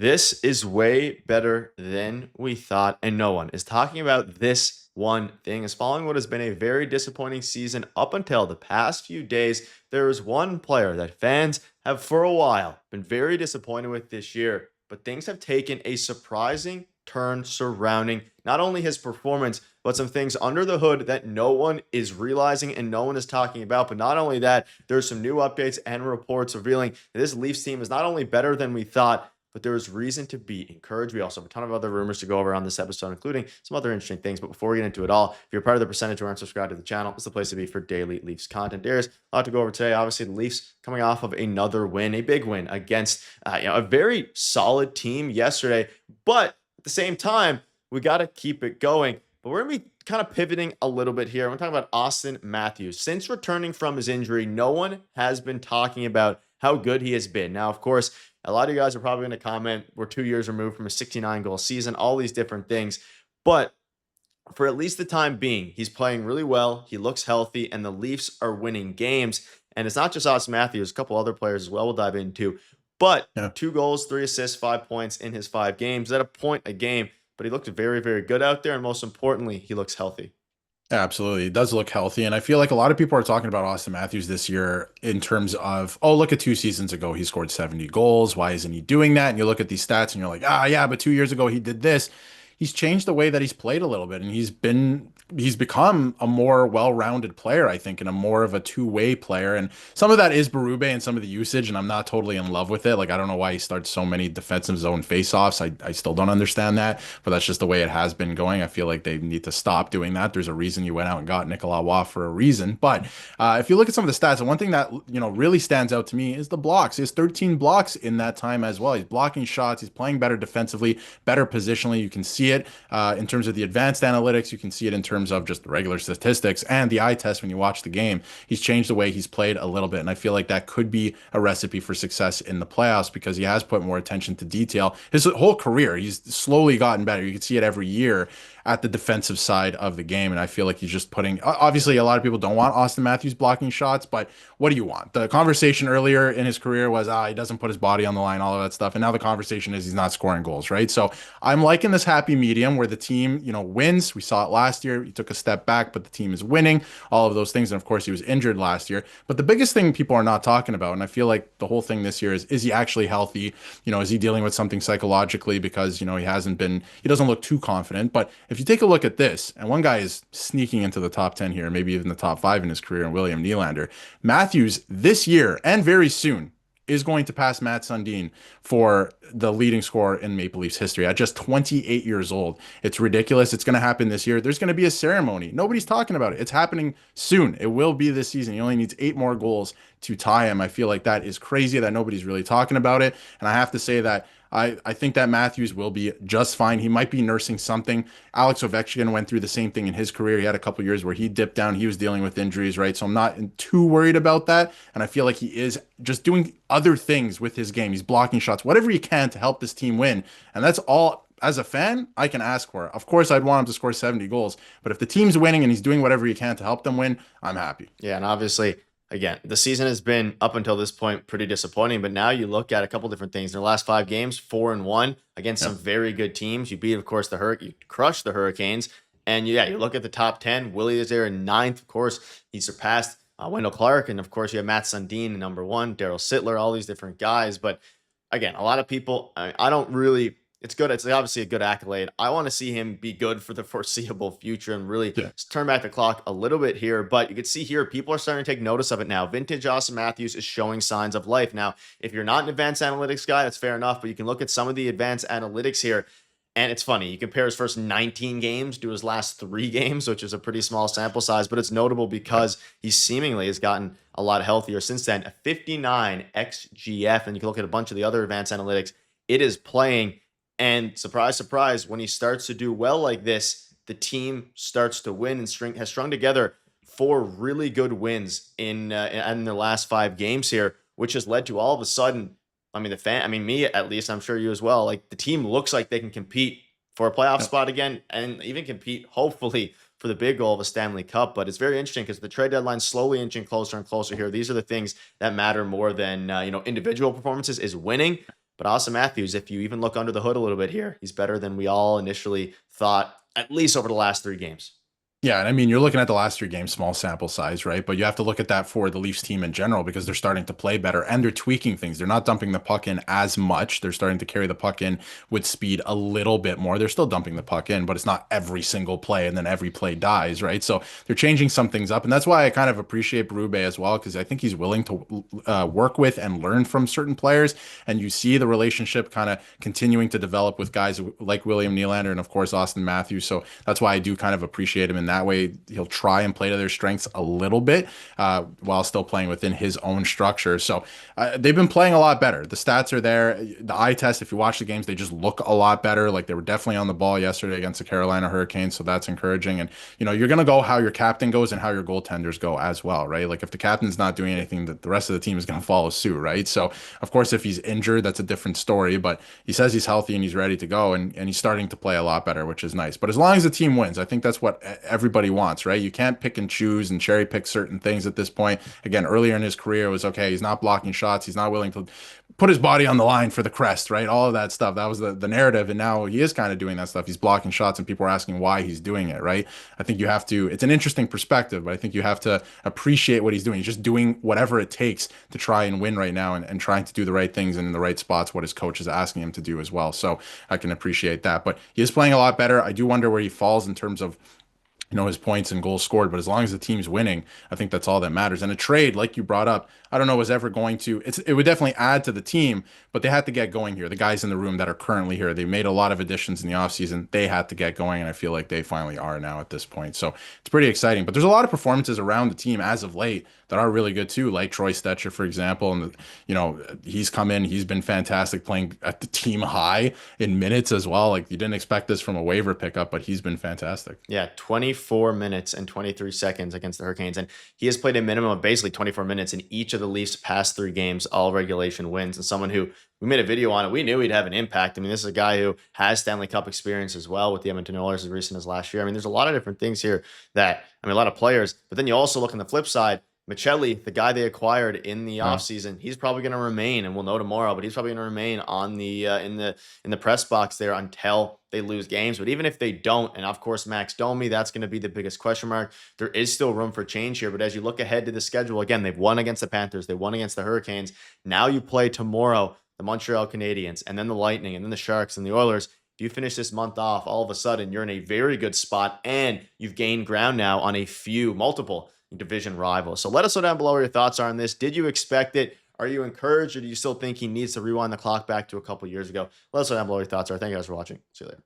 This is way better than we thought, and no one is talking about this one thing. Is following what has been a very disappointing season up until the past few days. There is one player that fans have for a while been very disappointed with this year, but things have taken a surprising turn surrounding not only his performance, but some things under the hood that no one is realizing and no one is talking about. But not only that, there's some new updates and reports revealing that this Leafs team is not only better than we thought, but there is reason to be encouraged. We also have a ton of other rumors to go over on this episode, including some other interesting things. But before we get into it all, if you're part of the percentage or aren't subscribed to the channel, it's the place to be for daily Leafs content. There's a lot to go over today. Obviously, the Leafs coming off of another win, a big win against a very solid team yesterday. But at the same time, we got to keep it going. But we're going to be kind of pivoting a little bit here. I'm talking about Auston Matthews. Since returning from his injury, no one has been talking about how good he has been. Now, of course, a lot of you guys are probably going to comment, we're 2 years removed from a 69-goal season, all these different things. But for at least the time being, he's playing really well. He looks healthy, and the Leafs are winning games. And it's not just Auston Matthews, a couple other players as well we'll dive into. But Yeah. 2 goals, 3 assists, 5 points in his 5 games. At a point a game. But he looked very, very good out there. And most importantly, he looks healthy. Absolutely. It does look healthy. And I feel like a lot of people are talking about Auston Matthews this year in terms of, oh, look at 2 seasons ago, he scored 70 goals. Why isn't he doing that? And you look at these stats and you're like, yeah, but 2 years ago he did this. He's changed the way that he's played a little bit, and he's become a more well-rounded player, I think, and a more of a two-way player. And some of that is Berube and some of the usage, and I'm not totally in love with it. Like, I don't know why he starts so many defensive zone faceoffs. I still don't understand that, but that's just the way it has been going. I feel like they need to stop doing that. There's a reason you went out and got Nicolas Waugh for a reason. But if you look at some of the stats, and one thing that really stands out to me is the blocks. He has 13 blocks in that time as well. He's blocking shots. He's playing better defensively, better positionally. You can see it in terms of the advanced analytics. You can see it in terms of just the regular statistics and the eye test when you watch the game. He's changed the way he's played a little bit, and I feel like that could be a recipe for success in the playoffs because he has put more attention to detail. His whole career, he's slowly gotten better. You can see it every year at the defensive side of the game, and I feel like he's just putting, obviously a lot of people don't want Auston Matthews blocking shots, but what do you want? The conversation earlier in his career was he doesn't put his body on the line, all of that stuff, and now the conversation is he's not scoring goals, right? So I'm liking this happy medium where the team wins. We saw it last year. He took a step back, but the team is winning, all of those things. And of course he was injured last year, but the biggest thing people are not talking about, and I feel like the whole thing this year is he actually healthy? Is he dealing with something psychologically because he doesn't look too confident. But if you take a look at this, and one guy is sneaking into the top 10 here, maybe even the top 5 in his career, and William Nylander. Matthews this year and very soon is going to pass Matt Sundin for the leading scorer in Maple Leafs history at just 28 years old. It's ridiculous. It's going to happen this year. There's going to be a ceremony. Nobody's talking about it. It's happening soon. It will be this season. He only needs 8 more goals to tie him. I feel like that is crazy that nobody's really talking about it. And I have to say that I think that Matthews will be just fine. He might be nursing something. Alex Ovechkin went through the same thing in his career. He had a couple years where he dipped down. He was dealing with injuries, right? So I'm not too worried about that. And I feel like he is just doing other things with his game. He's blocking shots, whatever he can to help this team win. And that's all, as a fan, I can ask for. Of course, I'd want him to score 70 goals. But if the team's winning and he's doing whatever he can to help them win, I'm happy. Yeah, and obviously, again, the season has been up until this point pretty disappointing, but now you look at a couple different things. In the last 5 games, 4-1 against some very good teams. You beat, of course, you crushed the Hurricanes, and you look at the top 10. Willie is there in 9th. Of course, he surpassed Wendell Clark, and of course, you have Matt Sundin in number 1, Daryl Sittler, all these different guys. But again, a lot of people, I don't really. It's good. It's obviously a good accolade. I want to see him be good for the foreseeable future and really turn back the clock a little bit here. But you can see here, people are starting to take notice of it now. Vintage Auston Matthews is showing signs of life. Now, if you're not an advanced analytics guy, that's fair enough. But you can look at some of the advanced analytics here. And it's funny. You compare his first 19 games to his last 3 games, which is a pretty small sample size. But it's notable because he seemingly has gotten a lot healthier since then. A 59 XGF. And you can look at a bunch of the other advanced analytics. It is playing. And surprise, surprise, when he starts to do well like this, the team starts to win and has strung together 4 really good wins in the last 5 games here, which has led to all of a sudden, me at least, I'm sure you as well, like the team looks like they can compete for a playoff spot again and even compete, hopefully, for the big goal of a Stanley Cup. But it's very interesting because the trade deadline slowly inching closer and closer here. These are the things that matter more than individual performances is winning. But Auston Matthews, if you even look under the hood a little bit here, he's better than we all initially thought, at least over the last 3 games. Yeah, and I mean, you're looking at the last 3 games, small sample size, right? But you have to look at that for the Leafs team in general because they're starting to play better and they're tweaking things. They're not dumping the puck in as much. They're starting to carry the puck in with speed a little bit more. They're still dumping the puck in, but it's not every single play and then every play dies, right? So they're changing some things up. And that's why I kind of appreciate Berube as well because I think he's willing to work with and learn from certain players. And you see the relationship kind of continuing to develop with guys like William Nylander and, of course, Auston Matthews. So that's why I do kind of appreciate him in that way. He'll try and play to their strengths a little bit while still playing within his own structure. So they've been playing a lot better. The stats are there. The eye test, if you watch the games, they just look a lot better. Like they were definitely on the ball yesterday against the Carolina Hurricanes. So that's encouraging. And, you're going to go how your captain goes and how your goaltenders go as well, right? Like if the captain's not doing anything, the rest of the team is going to follow suit, right? So, of course, if he's injured, that's a different story. But he says he's healthy and he's ready to go. And he's starting to play a lot better, which is nice. But as long as the team wins, I think that's what everybody wants, right? You can't pick and choose and cherry pick certain things at this point. Again, earlier in his career, it was okay. He's not blocking shots. He's not willing to put his body on the line for the crest, right? All of that stuff. That was the narrative. And now he is kind of doing that stuff. He's blocking shots and people are asking why he's doing it, right? I think you have to, it's an interesting perspective, but I think you have to appreciate what he's doing. He's just doing whatever it takes to try and win right now and trying to do the right things and in the right spots, what his coach is asking him to do as well. So I can appreciate that. But he is playing a lot better. I do wonder where he falls in terms of his points and goals scored, but as long as the team's winning, I think that's all that matters. And a trade, like you brought up, I don't know was ever going to, it would definitely add to the team, but they had to get going here. The guys in the room that are currently here, they made a lot of additions in the offseason. They had to get going, and I feel like they finally are now at this point. So it's pretty exciting. But there's a lot of performances around the team as of late that are really good too, like Troy Stetcher, for example. And, he's come in, he's been fantastic playing at the team high in minutes as well. Like you didn't expect this from a waiver pickup, but he's been fantastic. Yeah, 24 minutes and 23 seconds against the Hurricanes. And he has played a minimum of basically 24 minutes in each of the Leafs' past 3 games, all regulation wins. And someone who we made a video on it, we knew he'd have an impact. I mean, this is a guy who has Stanley Cup experience as well with the Edmonton Oilers as recent as last year. I mean, there's a lot of different things here a lot of players. But then you also look on the flip side, Michelli, the guy they acquired in the offseason, he's probably going to remain, and we'll know tomorrow, but he's probably going to remain on the in the press box there until they lose games. But even if they don't, and of course Max Domi, that's going to be the biggest question mark. There is still room for change here. But as you look ahead to the schedule, again, they've won against the Panthers, they won against the Hurricanes. Now you play tomorrow the Montreal Canadiens, and then the Lightning, and then the Sharks and the Oilers. If you finish this month off, all of a sudden you're in a very good spot, and you've gained ground now on multiple division rivals. So let us know down below what your thoughts are on this. Did you expect it? Are you encouraged, or do you still think he needs to rewind the clock back to a couple years ago? Let us know down below what your thoughts are. Thank you guys for watching. See you later.